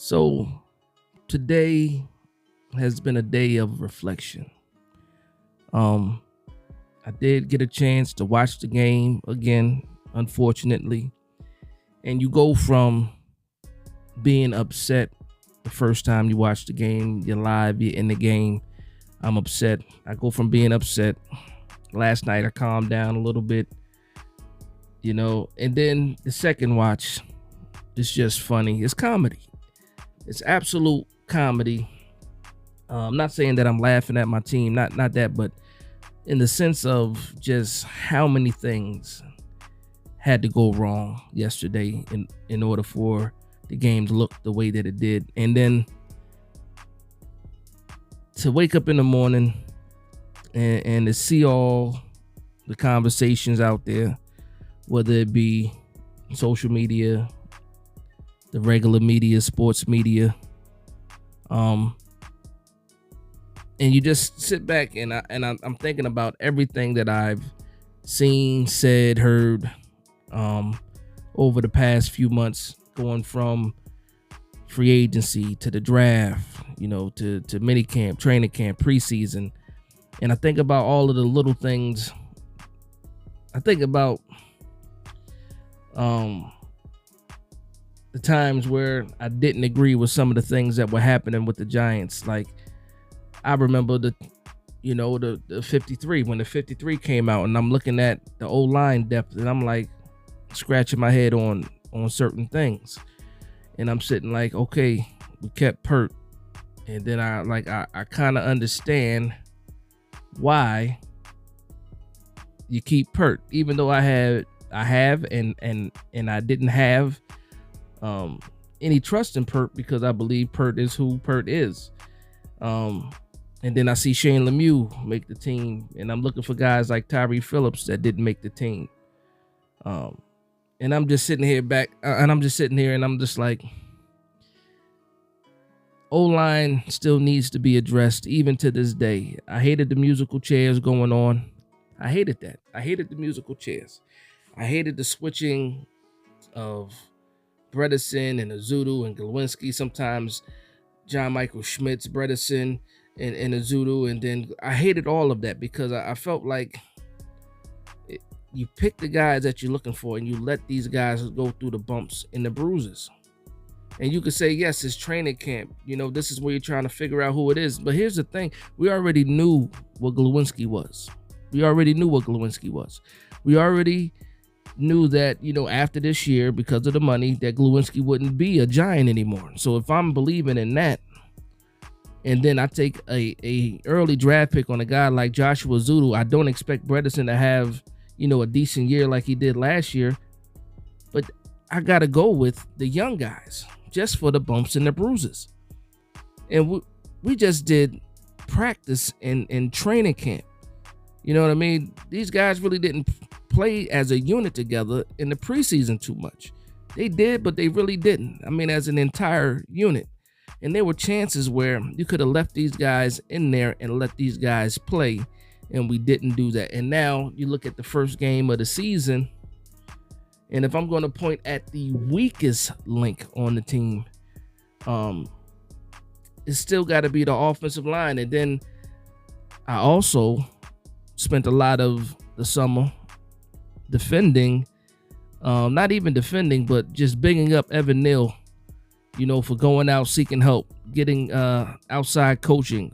So today has been a day of reflection. Um, I did get a chance to watch the game again, unfortunately, and you go from being upset the first time you watch the game, you're live, you're in the game. I'm upset. I go from being upset. Last night I calmed down a little bit, and then the second watch is just funny. It's comedy. It's absolute comedy. I'm not saying that I'm laughing at my team, not that, but in the sense of just how many things had to go wrong yesterday in order for the game to look the way that it did. And then to wake up in the morning and to see all the conversations out there, whether it be social media, the regular media, sports media, and you just sit back and I'm thinking about everything that I've seen, said, heard over the past few months, going from free agency to the draft, to mini camp, training camp, preseason. And I think about all of the little things. I think about the times where I didn't agree with some of the things that were happening with the Giants. Like, I remember the 53, when the 53 came out, and I'm looking at the O-line depth, and I'm like scratching my head on certain things. And I'm sitting like, okay, we kept Pert. And then I kind of understand why you keep Pert, even though I have and I didn't have any trust in Pert, because I believe Pert is who Pert is. And then I see Shane Lemieux make the team, and I'm looking for guys like Tyree Phillips that didn't make the team. And I'm just sitting here and I'm just like, O-line still needs to be addressed even to this day. I hated the musical chairs going on. I hated that. I hated the musical chairs. I hated the switching of Bredesen and Azudu and Glowinski. Sometimes John Michael Schmitz, Bredesen, and Azudu. And then I hated all of that because I felt like you pick the guys that you're looking for and you let these guys go through the bumps and the bruises. And you could say, yes, it's training camp. This is where you're trying to figure out who it is. But here's the thing. We already knew what Glowinski was. We already knew that, after this year, because of the money, that Glowinski wouldn't be a Giant anymore. So if I'm believing in that, and then I take a early draft pick on a guy like Joshua Zudu, I don't expect Bredesen to have, a decent year like he did last year. But I got to go with the young guys just for the bumps and the bruises. And we just did practice in training camp. You know what I mean? These guys really didn't play as a unit together in the preseason too much. They did, but they really didn't. I mean, as an entire unit. And there were chances where you could have left these guys in there and let these guys play, and we didn't do that. And now you look at the first game of the season, and if I'm going to point at the weakest link on the team, it's still got to be the offensive line. And then I also spent a lot of the summer defending, not even defending, but just bigging up Evan Neal, for going out, seeking help, getting outside coaching,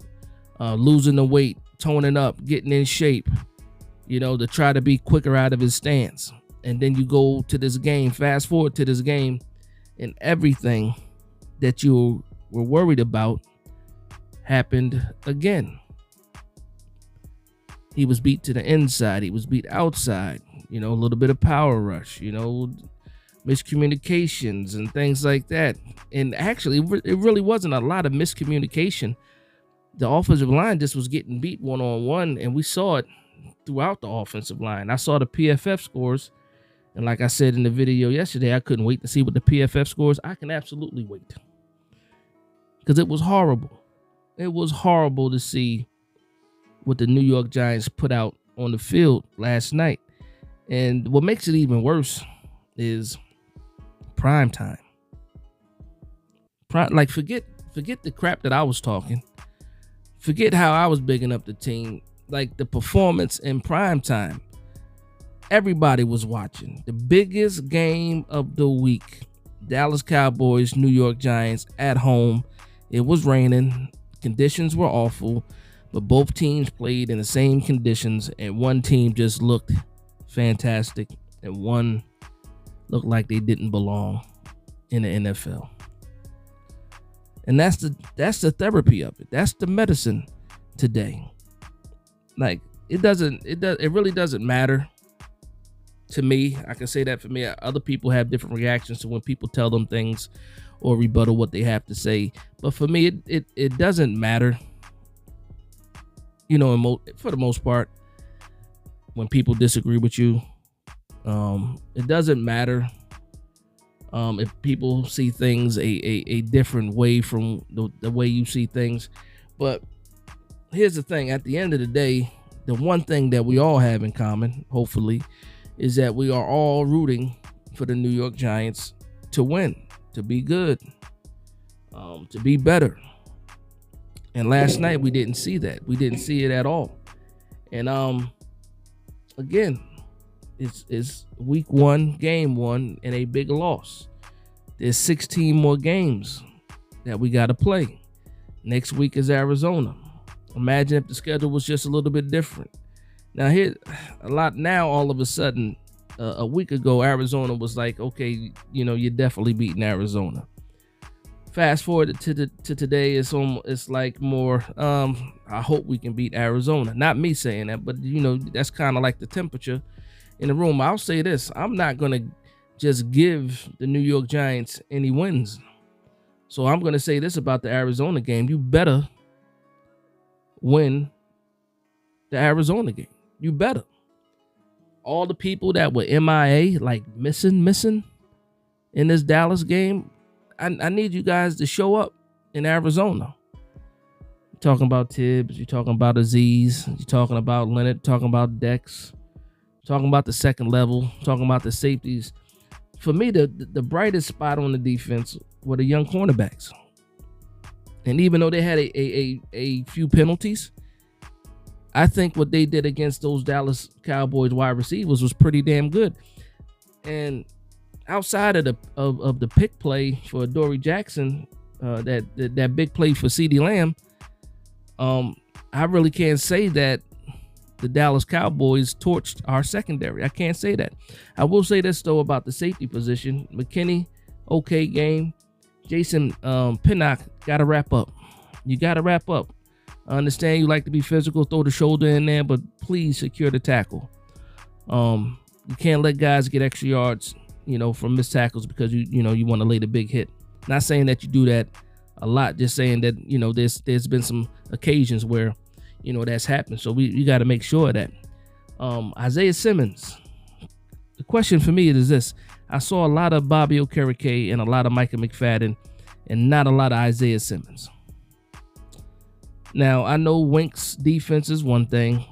losing the weight, toning up, getting in shape, to try to be quicker out of his stance. And then you go to this game, fast forward to this game, and everything that you were worried about happened again. He was beat to the inside. He was beat outside, a little bit of power rush, miscommunications and things like that. And actually, it really wasn't a lot of miscommunication. The offensive line just was getting beat one-on-one, and we saw it throughout the offensive line. I saw the PFF scores, and like I said in the video yesterday, I couldn't wait to see what the PFF scores. I can absolutely wait, because it was horrible. It was horrible to see what the New York Giants put out on the field last night. And what makes it even worse is prime time. Like forget the crap that I was talking. Forget how I was bigging up the team. Like the performance in prime time. Everybody was watching. The biggest game of the week. Dallas Cowboys, New York Giants at home. It was raining. Conditions were awful. But both teams played in the same conditions. And one team just looked fantastic. And one looked like they didn't belong in the NFL. And that's the therapy of it. That's the medicine today. Like it really doesn't matter to me. I can say that for me. Other people have different reactions to when people tell them things or rebuttal what they have to say. But for me, it doesn't matter. You know, for the most part, when people disagree with you, it doesn't matter. If people see things a different way from the way you see things. But here's the thing. At the end of the day, the one thing that we all have in common, hopefully, is that we are all rooting for the New York Giants to win, to be good, to be better. And last night, we didn't see that. We didn't see it at all. And again, it's week 1, game 1, and a big loss. There's 16 more games that we got to play. Next week is Arizona. Imagine if the schedule was just a little bit different. Now all of a sudden, a week ago, Arizona was like, okay, you're definitely beating Arizona. Fast forward to today, it's like more, I hope we can beat Arizona. Not me saying that, but that's kind of like the temperature in the room. I'll say this: I'm not gonna just give the New York Giants any wins. So I'm gonna say this about the Arizona game: you better win the Arizona game. You better. All the people that were MIA, like missing in this Dallas game, I need you guys to show up in Arizona. You're talking about Tibbs, you're talking about Aziz, you're talking about Leonard, talking about Dex, talking about the second level, talking about the safeties. For me, the brightest spot on the defense were the young cornerbacks. And even though they had a few penalties, I think what they did against those Dallas Cowboys wide receivers was pretty damn good. And outside of the pick play for Adoree Jackson, that big play for CeeDee Lamb, I really can't say that the Dallas Cowboys torched our secondary. I can't say that. I will say this though about the safety position. McKinney, okay game. Jason Pinnock got to wrap up. You got to wrap up. I understand you like to be physical, throw the shoulder in there, but please secure the tackle. You can't let guys get extra yards, from missed tackles because you want to lay the big hit. Not saying that you do that a lot, just saying that there's been some occasions where that's happened. So you got to make sure of that. Isaiah Simmons. The question for me is this: I saw a lot of Bobby Okereke and a lot of Micah McFadden, and not a lot of Isaiah Simmons. Now, I know Wink's defense is one thing.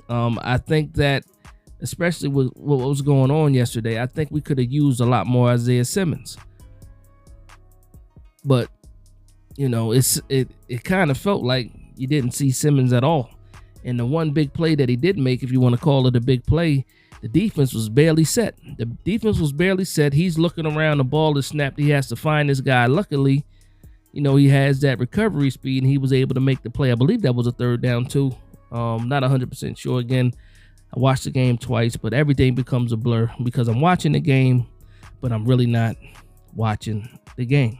I think that, especially with what was going on yesterday, I think we could have used a lot more Isaiah Simmons. But, it kind of felt like you didn't see Simmons at all. And the one big play that he did make, if you want to call it a big play, the defense was barely set. The defense was barely set. He's looking around, the ball is snapped. He has to find this guy. Luckily, he has that recovery speed, and he was able to make the play. I believe that was a third down, too. Not 100% sure. Again, I watched the game twice, but everything becomes a blur because I'm watching the game, but I'm really not watching the game.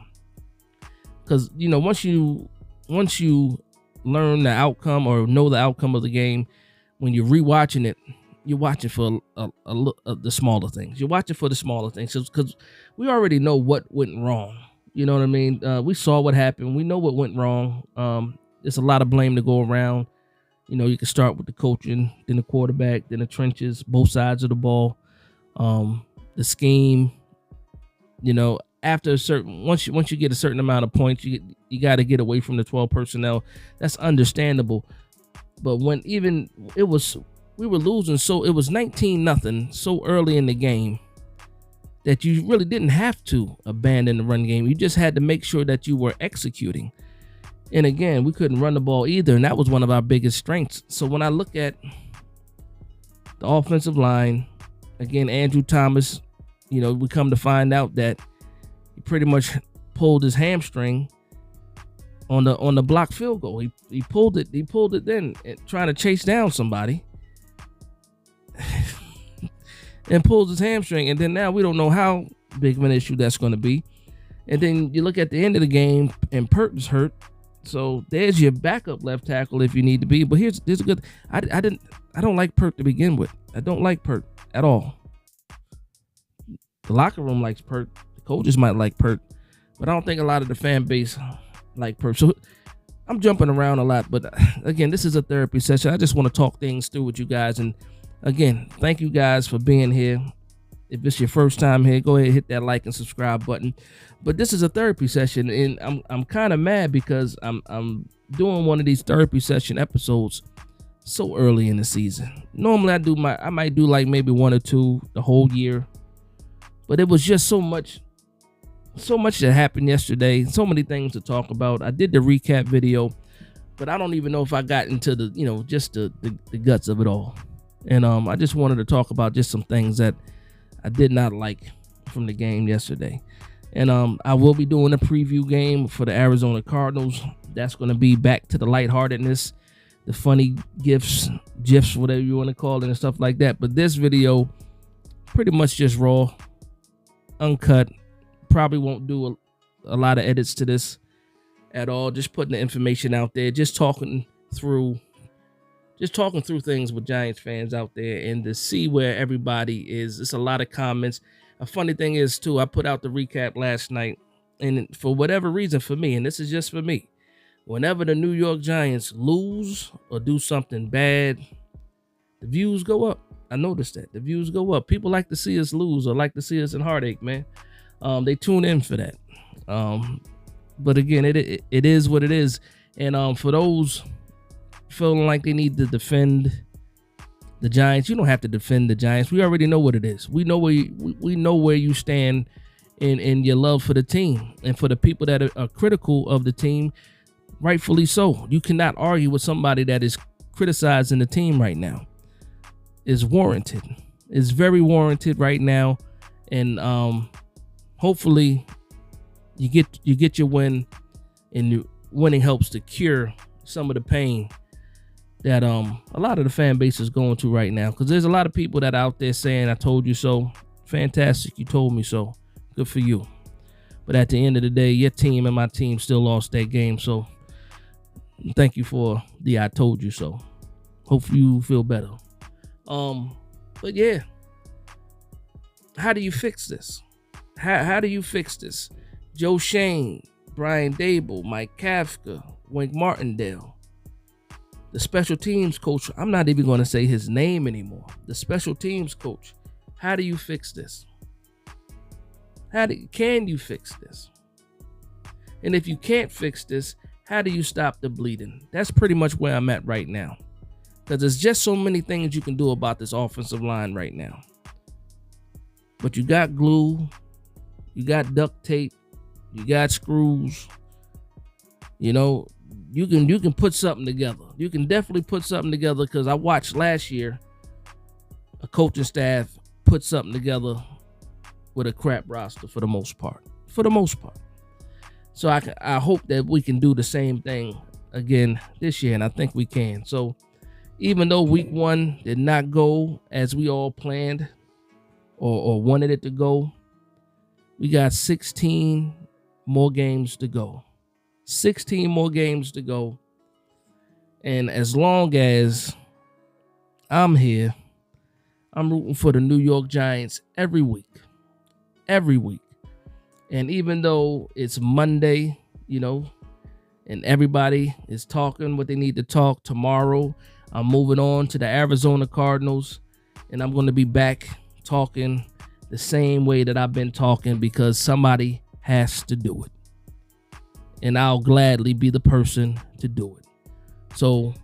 Because, once you learn the outcome or know the outcome of the game, when you're rewatching it, you're watching for the smaller things. You're watching for the smaller things because we already know what went wrong. You know what I mean? We saw what happened. We know what went wrong. There's a lot of blame to go around. You can start with the coaching, then the quarterback, then the trenches, both sides of the ball, the scheme. After a certain once you get a certain amount of points, you got to get away from the 12 personnel. That's understandable. But when we were losing, so it was 19-0 so early in the game that you really didn't have to abandon the run game. You just had to make sure that you were executing. And again, we couldn't run the ball either, and that was one of our biggest strengths. So when I look at the offensive line, again, Andrew Thomas, we come to find out that he pretty much pulled his hamstring on the blocked field goal. He pulled it then, trying to chase down somebody. And pulls his hamstring, and then now we don't know how big of an issue that's going to be. And then you look at the end of the game, and Pert is hurt, so there's your backup left tackle if you need to be. But here's a good. I don't like Pert to begin with. I don't like Pert at all. The locker room likes Pert. The coaches might like Pert, but I don't think a lot of the fan base like Pert. So I'm jumping around a lot, but again, this is a therapy session. I just want to talk things through with you guys. And again, thank you guys for being here. If it's your first time here, go ahead and hit that like and subscribe button. But this is a therapy session, and I'm kind of mad because I'm doing one of these therapy session episodes so early in the season. Normally I might do like maybe one or two the whole year, but it was just so much that happened yesterday, so many things to talk about. I did the recap video, but I don't even know if I got into the just the guts of it all. And I just wanted to talk about just some things that I did not like from the game yesterday. And I will be doing a preview game for the Arizona Cardinals. That's going to be back to the lightheartedness, the funny GIFs, whatever you want to call it, and stuff like that. But this video, pretty much just raw, uncut. Probably won't do a lot of edits to this at all. Just putting the information out there, just talking through things with Giants fans out there, and to see where everybody is. It's a lot of comments. A funny thing is, too, I put out the recap last night, and for whatever reason, for me, and this is just for me, whenever the New York Giants lose or do something bad, the views go up. I noticed that. The views go up. People like to see us lose or like to see us in heartache, man. They tune in for that. But again, it is what it is. And for those feeling like they need to defend the Giants, you don't have to defend the Giants. We already know what it is. We know where you stand in your love for the team, and for the people that are critical of the team, rightfully so. You cannot argue with somebody that is criticizing the team right now. It's warranted. It's very warranted right now, and hopefully you get your win, and winning helps to cure some of the pain that a lot of the fan base is going to right now, because there's a lot of people that are out there saying, I told you so. Fantastic, you told me so. Good for you. But at the end of the day, your team and my team still lost that game, so thank you for the I told you so. Hope you feel better. But yeah, how do you fix this? How do you fix this? Joe Shane, Brian Dable, Mike Kafka, Wink Martindale, the special teams coach. I'm not even going to say his name anymore. The special teams coach. How do you fix this? Can you fix this? And if you can't fix this, how do you stop the bleeding? That's pretty much where I'm at right now, because there's just so many things you can do about this offensive line right now. But you got glue, you got duct tape, you got screws. You can put something together. You can definitely put something together, because I watched last year a coaching staff put something together with a crap roster for the most part. So I hope that we can do the same thing again this year, and I think we can. So even though week 1 did not go as we all planned or wanted it to go, we got 16 more games to go. 16 more games to go. And as long as I'm here, I'm rooting for the New York Giants every week. And even though it's Monday, and everybody is talking what they need to talk, tomorrow I'm moving on to the Arizona Cardinals, and I'm going to be back talking the same way that I've been talking, because somebody has to do it. And I'll gladly be the person to do it. So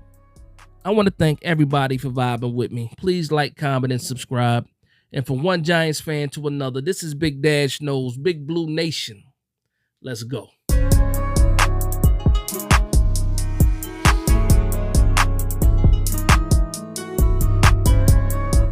I want to thank everybody for vibing with me. Please like, comment, and subscribe. And from one Giants fan to another, this is Big Dash Knows, Big Blue Nation. Let's go.